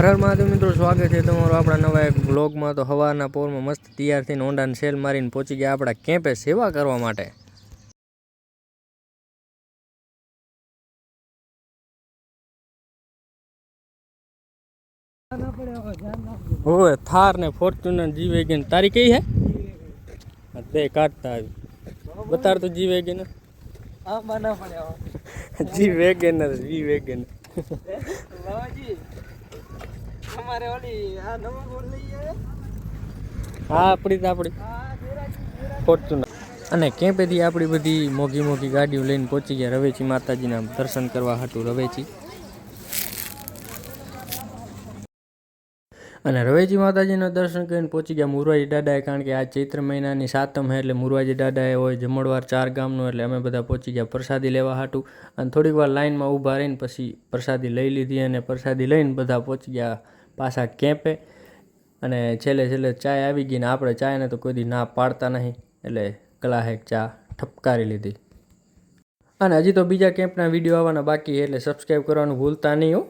હર હર મહાદેવ મિત્રો, સ્વાગત છે તમારું આપણા નવા એક બ્લોગમાં। તો સવારના પોરમાં મસ્ત તૈયાર થઈને હોન્ડાને સેલ મારીને પહોંચી ગયા આપણા કેમ્પે સેવા કરવા માટે। ઓય થાર ને ફોર્ચ્યુનર જી વેગન તારી કઈ હે? બે કાઢતા આવી બતાર તો જી વેગન જી વેગનર જી વેગન हमारे वाली आ नवा बोल रही है हाँ अपनी फॉर्च्यूनर અને કેમ્પેથી આપણી બધી મોઘી મોઘી ગાડીઓ લઈને પહોંચી ગયા રવેચી માતાજીના દર્શન કરવા હાટું રવેચી। અને રવેચી માતાજીના દર્શન કરીને પહોંચી ગયા મુરવાજી દાદાએ, કારણ કે આ ચૈત્ર મહિનાની સાતમ છે એટલે મુરવાજી દાદાએ હોય જમણવાર 4 ગામનો, એટલે અમે બધા પહોંચી ગયા પ્રસાદી લેવા હાટું। અને થોડીક વાર લાઇનમાં ઊભા રહીને પછી પ્રસાદી લઈ લીધી અને પ્રસાદી લઈને બધા પહોંચી ગયા પાછા કેમ્પે। અને છેલ્લે ચાય આવી ગઈ ને આપણે ચાયને તો કોઈ દી ના પાડતા નહીં, એટલે ગ્લાસ ચા ઠપકારી લીધી। અને હજી તો બીજા કેમ્પના વિડીયો આવવાના બાકી છે, એટલે સબસ્ક્રાઈબ કરવાનું ભૂલતા નહીં હો।